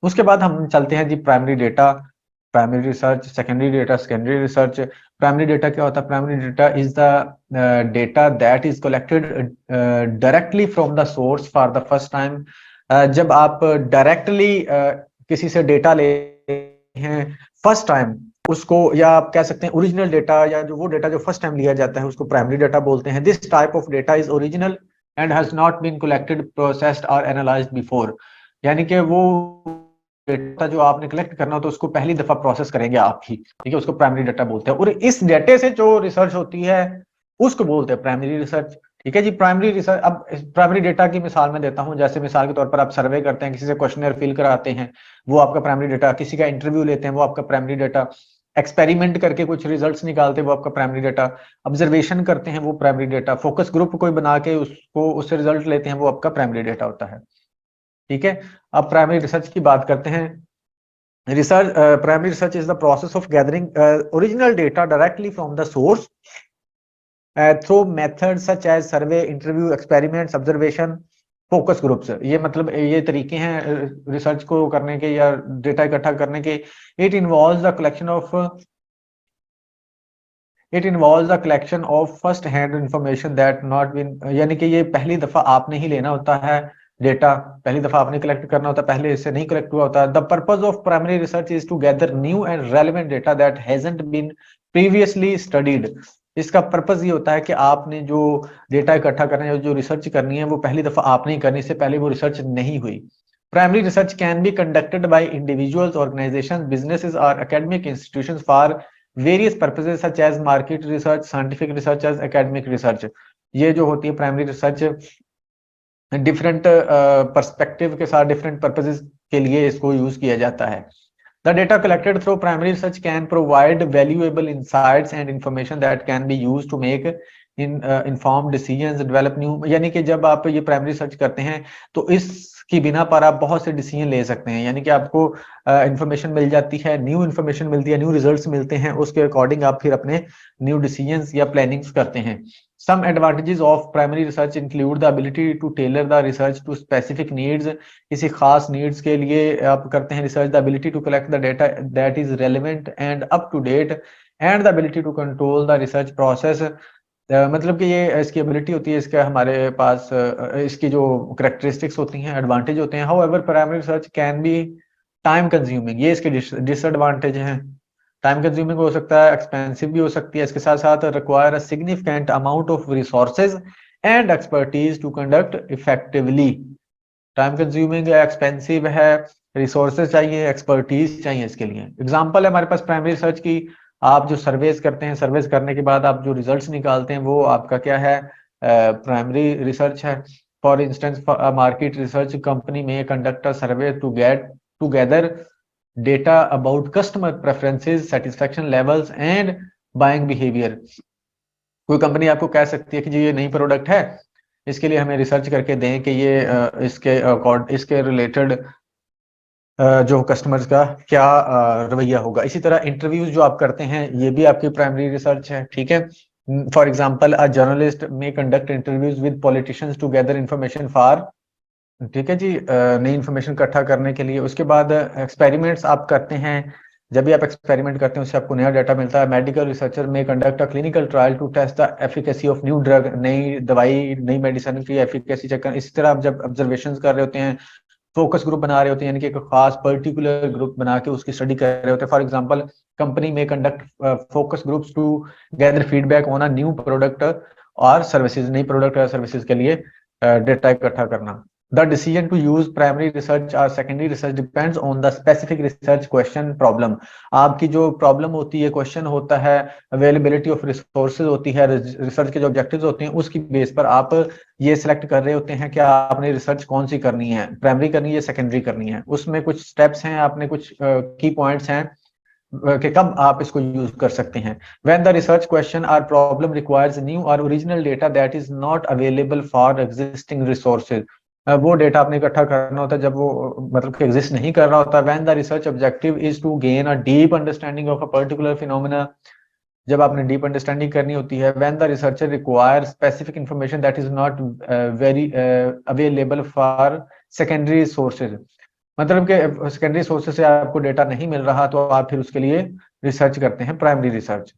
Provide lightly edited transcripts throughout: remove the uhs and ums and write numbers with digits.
उसके बाद हम चलते हैं जी primary data, primary research, secondary data, secondary research. Primary data क्या होता है? Primary data is the data that is collected directly from the source for the first time. जब आप डायरेक्टली किसी से डेटा ले हैं फर्स्ट टाइम, उसको, या आप कह सकते हैं ओरिजिनल डेटा, या जो वो डेटा जो फर्स्ट टाइम लिया जाता है उसको प्राइमरी डेटा बोलते हैं। This type of data is original and has not been collected, processed और एनालाइज्ड बिफोर। यानी कि वो डेटा जो आपने कलेक्ट करना हो तो उसको पहली दफा प्रोसेस करेंगे आप ही, ठीक है, उसको प्राइमरी डेटा बोलते हैं। और इस डेटे से जो रिसर्च होती है उसको बोलते हैं प्राइमरी रिसर्च, ठीक है जी। प्राइमरी रिसर्च, अब प्राइमरी डेटा की मिसाल मैं देता हूं। जैसे मिसाल के तौर पर आप सर्वे करते हैं, किसी से क्वेश्चनर फिल कराते हैं, वो आपका प्राइमरी डेटा। किसी का इंटरव्यू लेते हैं, वो आपका प्राइमरी डेटा। एक्सपेरिमेंट करके कुछ रिजल्ट्स निकालते हैं, वो आपका प्राइमरी डेटा। ऑब्जर्वेशन करते हैं, वो प्राइमरी डेटा। फोकस ग्रुप कोई बना के उसको उससे रिजल्ट लेते हैं, वो आपका प्राइमरी डेटा होता है, ठीक है। अब प्राइमरी रिसर्च की बात करते हैं। Research, primary research is the process of gathering original data directly from the source through method such as survey, interview, experiments, observation, focus groups. ये मतलब ये तरीके हैं रिसर्च को करने के या डेटा इकट्ठा करने के। It involves the collection of first hand information that not been, यानी कि ये पहली दफा आपने ही लेना होता है डेटा, पहली दफा आपने कलेक्ट करना होता है, पहले इससे नहीं कलेक्ट हुआ होता। The purpose of primary research is to gather new and relevant data that hasn't been previously studied. इसका पर्पज ये होता है कि आपने जो डेटा इकट्ठा करना है, जो रिसर्च करनी है, वो पहली दफा आपने ही करनी, इससे पहले वो रिसर्च नहीं हुई। Primary research can be conducted by individuals, organisations, businesses और academic institutions for various purposes such as market research, scientific research, as academic research. ये जो होती है प्राइमरी रिसर्च, डिफरेंट पर्सपेक्टिव के साथ डिफरेंट पर्पजेज के लिए इसको यूज किया जाता है। The data collected through primary research can provide valuable insights and information that can be used to make inform decisions, develop new. यानी कि जब आप ये प्राइमरी रिसर्च करते हैं तो इसकी बिना पर आप बहुत से डिसीजन ले सकते हैं। यानी कि आपको इंफॉर्मेशन मिल जाती है, न्यू इन्फॉर्मेशन मिलती है, न्यू रिजल्ट्स मिलते हैं, उसके अकॉर्डिंग आप फिर अपने न्यू डिसीजंस या प्लानिंग्स करते हैं। Some advantages of primary research include the ability to tailor the research to specific needs। किसी खास needs के लिए आप करते हैं research. The ability to collect the data that is relevant and up to date and the ability to control the research process। मतलब कि ये इसकी एबिलिटी होती है, इसका हमारे पास इसकी जो करेक्टरिस्टिक्स होती हैं, एडवांटेज होते हैं। However primary research can B time consuming, ये इसके डिसएडवांटेज हैं। टाइम कंज्यूमिंग हो सकता है, एक्सपेंसिव भी हो सकती है, इसके साथ साथ require a significant amount of resources and expertise to conduct effectively. Time consuming है, एक्सपेंसिव है, रिसोर्सेज चाहिए, एक्सपर्टीज चाहिए इसके लिए। एग्जांपल है हमारे पास प्राइमरी रिसर्च की, आप जो सर्वेज करते हैं, सर्वेज करने के बाद आप जो रिजल्ट्स निकालते हैं वो आपका क्या है? प्राइमरी रिसर्च है। For instance market research company में conduct a survey to gather data about customer preferences, satisfaction levels and buying behaviour. कोई कंपनी आपको कह सकती है कि जी ये नई प्रोडक्ट है, इसके लिए हमें रिसर्च करके दें कि ये इसके रिलेटेड जो कस्टमर्स का क्या रवैया होगा। इसी तरह इंटरव्यूज जो आप करते हैं, ये भी आपकी प्राइमरी रिसर्च है, ठीक है। For example a journalist may conduct interviews with politicians to gather information for, ठीक है जी, नई इन्फॉर्मेशन इकट्ठा करने के लिए। उसके बाद एक्सपेरिमेंट्स आप करते हैं, जब भी आप एक्सपेरिमेंट करते हैं उससे आपको नया डाटा मिलता है। Medical researcher may conduct a clinical trial to test the efficacy of new drug, नई दवाई, नई मेडिसिन की एफिकेसी चेक कर। इसी तरह आप जब ऑब्जर्वेशन कर रहे होते हैं, फोकस ग्रुप बना रहे होते हैं, यानी कि एक खास पर्टिकुलर ग्रुप बना के उसकी स्टडी कर रहे होते हैं। फॉर एग्जांपल कंपनी में conduct focus groups to gather feedback on a new product और सर्विसेज, नई प्रोडक्ट और सर्विसेज के लिए डेटा इकट्ठा करना। The decision to use primary research or secondary research depends on the specific research question problem। आपकी जो प्रॉब्लम होती है, क्वेश्चन होता है, अवेलेबिलिटी ऑफ रिसोर्सेज होती है, रिसर्च के जो ऑब्जेक्टिव्स होते हैं, उसकी बेस पर आप ये सिलेक्ट कर रहे होते हैं कि आपने रिसर्च कौन सी करनी है, प्राइमरी करनी है, सेकेंडरी करनी है। उसमें कुछ स्टेप्स हैं, आपने कुछ की पॉइंट्स हैं कि कब आप इसको यूज कर सकते हैं। When the research question or problem requires new or original data that is not available for existing resources। वो डेटा आपने इकट्ठा करना होता है जब वो मतलब कि एग्जिस्ट नहीं कर रहा होता। When the research objective is to gain a deep understanding of a particular phenomena, जब आपने डीप अंडरस्टैंडिंग करनी होती है। When the researcher requires specific information that is not very available for secondary sources। मतलब कि सेकेंडरी सोर्सेज से आपको data नहीं मिल रहा तो आप फिर उसके लिए रिसर्च करते हैं, प्राइमरी रिसर्च।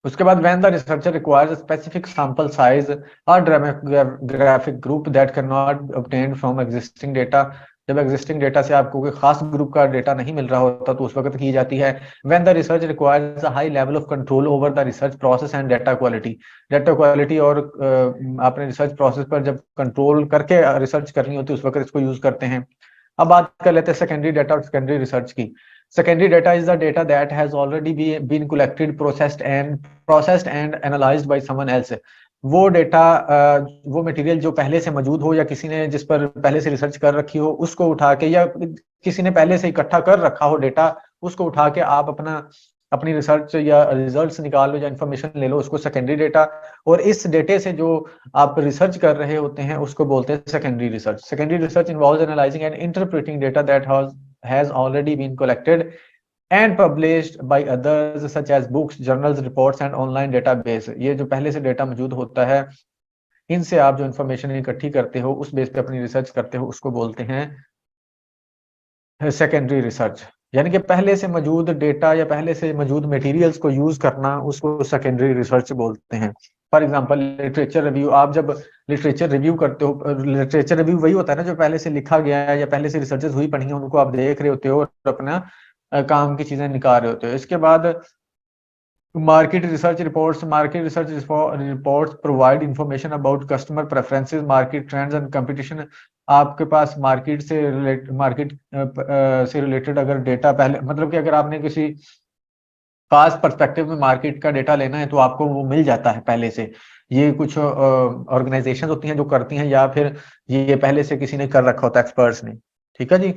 उसके बाद when the researcher requires specific sample size और demographic group that can not obtain from existing data, जब एग्जिस्टिंग डेटा से आपको कोई खास ग्रुप का डेटा नहीं मिल रहा होता तो उस वक्त की जाती है। When the research requires a high level of control over the research process and data quality, data quality और आपने रिसर्च प्रोसेस पर जब कंट्रोल करके रिसर्च करनी होती है उस वक्त इसको यूज करते हैं। अब बात कर लेते हैं सेकेंडरी डेटा और सेकेंडरी रिसर्च की। Secondary data is the data that has already been collected, processed and analyzed by someone else. वो डेटा, वो मटेरियल जो पहले से मौजूद हो या किसी ने जिस पर पहले से रिसर्च कर रखी हो उसको उठा के, या किसी ने पहले से इकट्ठा कर रखा हो डेटा, उसको उठा के आप अपनी रिसर्च या रिजल्ट्स निकाल लो या इन्फॉर्मेशन ले लो, उसको सेकेंडरी डेटा। और इस डेटे से जो आप रिसर्च कर रहे होते हैं उसको बोलते हैं secondary research. Secondary research involves analysing and interpreting data that has already been collected and published by others such as books, journals, reports and online database। ये जो पहले से डेटा मौजूद होता है, इनसे आप जो इन्फॉर्मेशन इकट्ठी करते हो उस बेस पे अपनी रिसर्च करते हो, उसको बोलते हैं सेकेंडरी रिसर्च। यानी कि पहले से मौजूद डेटा या पहले से मौजूद मटेरियल्स को यूज करना, उसको सेकेंडरी रिसर्च बोलते हैं। फॉर एग्जांपल लिटरेचर रिव्यू, आप जब लिटरेचर रिव्यू करते हो, लिटरेचर रिव्यू वही होता है ना जो पहले से लिखा गया है या पहले से रिसर्चेस हुई पढ़ी है उनको आप देख रहे होते हो और अपना काम की चीजें निकाल रहे होते हो। इसके बाद market research reports provide information about customer preferences, market trends and competition. आपके पास मार्केट से रिलेटेड अगर डेटा पहले, मतलब कि अगर आपने किसी खास पर्सपेक्टिव में मार्केट का डेटा लेना है तो आपको वो मिल जाता है पहले से। ये कुछ ऑर्गेनाइजेशन होती हैं जो करती हैं, या फिर ये पहले से किसी ने कर रखा होता है, एक्सपर्ट्स ने। ठीक है जी।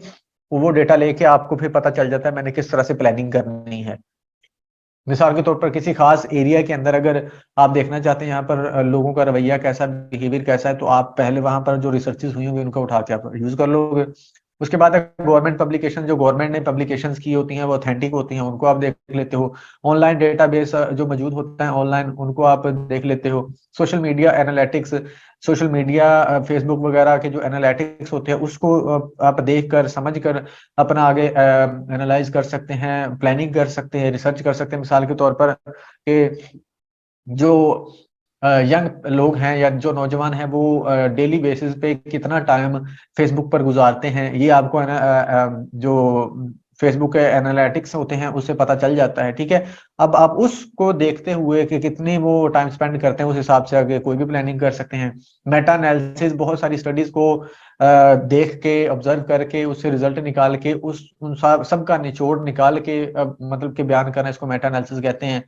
वो डेटा लेके आपको फिर पता चल जाता है मैंने किस तरह से प्लानिंग करनी है। मिसाल के तौर पर किसी खास एरिया के अंदर अगर आप देखना चाहते हैं यहाँ पर लोगों का रवैया कैसा, बिहेवियर कैसा है, तो आप पहले वहां पर जो रिसर्चेस हुई होंगी उनका उठा के आप यूज कर लोगे। उसके बाद गवर्नमेंट पब्लिकेशन, जो गवर्नमेंट ने पब्लिकेशंस की होती हैं वो ऑथेंटिक होती हैं, उनको आप देख लेते हो। ऑनलाइन डेटाबेस जो मौजूद होता है ऑनलाइन, उनको आप देख लेते हो। Social media analytics, social media Facebook वगैरह के जो एनालिटिक्स होते हैं उसको आप देख कर समझ कर अपना आगे एनालाइज कर सकते हैं, प्लानिंग कर सकते हैं, रिसर्च कर सकते हैं। मिसाल के तौर पर कि जो यंग लोग हैं या जो नौजवान हैं वो डेली बेसिस पे कितना टाइम फेसबुक पर गुजारते हैं, ये आपको है ना जो फेसबुक के एनालिटिक्स होते हैं उससे पता चल जाता है। ठीक है। अब आप उसको देखते हुए कि कितनी वो टाइम स्पेंड करते हैं उस हिसाब से आगे कोई भी प्लानिंग कर सकते हैं। मेटा एनालिसिस, बहुत सारी स्टडीज को देख के ऑब्जर्व करके उससे रिजल्ट निकाल के उस उन सब का निचोड़ निकाल के मतलब कि बयान करना, इसको मेटा एनालिसिस कहते हैं।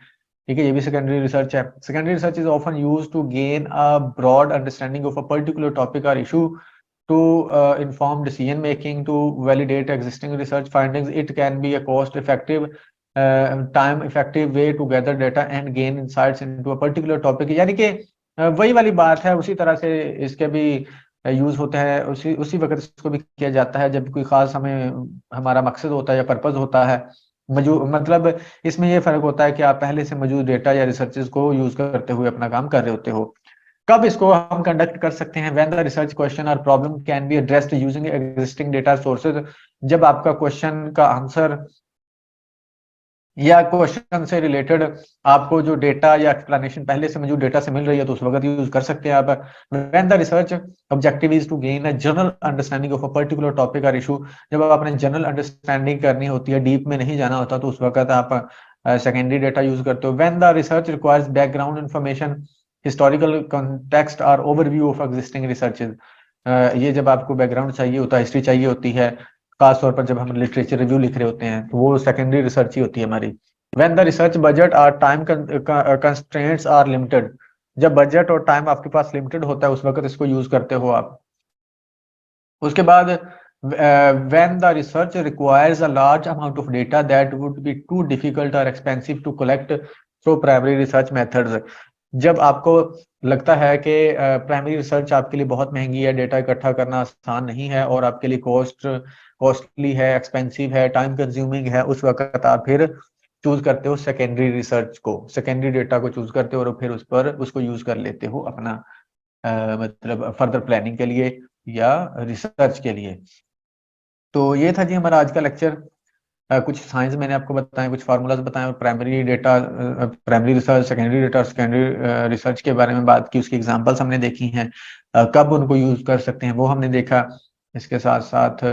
ठीक है। ये भी सेकेंडरी रिसर्च है। Secondary research is often used to gain a broad understanding of a particular topic और issue, to inform decision making, to validate existing research findings. It can be a cost effective, time effective way to gather data and gain insights into a particular topic। यानी कि वही वाली बात है, उसी तरह से इसके भी यूज होता है, उसी वक्त इसको भी किया जाता है जब कोई खास हमें हमारा मकसद होता है या पर्पज होता है। मतलब इसमें ये फर्क होता है कि आप पहले से मौजूद डेटा या रिसर्चेज को यूज करते हुए अपना काम कर रहे होते हो। कब इसको हम कंडक्ट कर सकते हैं? व्हेन द रिसर्च क्वेश्चन और problem can be addressed using existing data sources. जब आपका क्वेश्चन का आंसर या क्वेश्चन से रिलेटेड आपको जो डेटा या एक्सप्लेनेशन पहले से मौजूद डेटा से मिल रही है तो उस वक्त यूज कर सकते हैं आप। When the research objective is to gain a general understanding of a particular topic और इशू। जब आपने जनरल अंडरस्टैंडिंग करनी होती है, डीप में नहीं जाना होता, तो उस वक्त आप सेकेंडरी डेटा यूज करते हो। When the research requires background information, historical context और ओवरव्यू ऑफ एग्जिस्टिंग रिसर्चेज। ये जब आपको बैकग्राउंड चाहिए होता है, हिस्ट्री चाहिए होती है, खास तौर पर जब हम लिटरेचर रिव्यू लिख रहे होते हैं, तो वो सेकेंडरी रिसर्च ही होती है हमारी। व्हेन द रिसर्च बजट और टाइम कंस्ट्रेंट्स आर लिमिटेड। जब बजट और टाइम आपके पास लिमिटेड होता है उस वक्त इसको यूज करते हो आप। उसके बाद when the research requires a large amount of data that would be too difficult or expensive to collect through primary research methods। जब आपको लगता है कि प्राइमरी रिसर्च आपके लिए बहुत महंगी है, डेटा इकट्ठा करना आसान नहीं है और आपके लिए कॉस्टली है, एक्सपेंसिव है, टाइम कंज्यूमिंग है, उस वक्त आप फिर चूज करते हो सेकेंडरी रिसर्च को, सेकेंडरी डेटा को चूज करते हो और फिर उस पर उसको यूज कर लेते हो अपना मतलब फर्दर प्लानिंग के लिए या रिसर्च के लिए। तो ये था जी हमारा आज का लेक्चर। कुछ साइंस मैंने आपको बताए, कुछ फार्मूलाज बताए, और primary data, primary research, secondary data और सेकेंडरी रिसर्च के बारे में बात की। उसकी एग्जांपल्स हमने देखी हैं, कब उनको यूज कर सकते हैं वो हमने देखा। इसके साथ साथ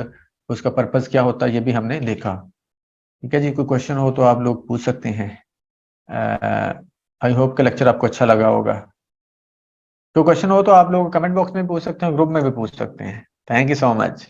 उसका पर्पस क्या होता है ये भी हमने देखा। ठीक है जी, कोई क्वेश्चन हो तो आप लोग पूछ सकते हैं। आई होप कि लेक्चर आपको अच्छा लगा होगा। तो क्वेश्चन हो तो आप लोग कमेंट बॉक्स में पूछ सकते हैं, ग्रुप में भी पूछ सकते हैं। Thank you so much.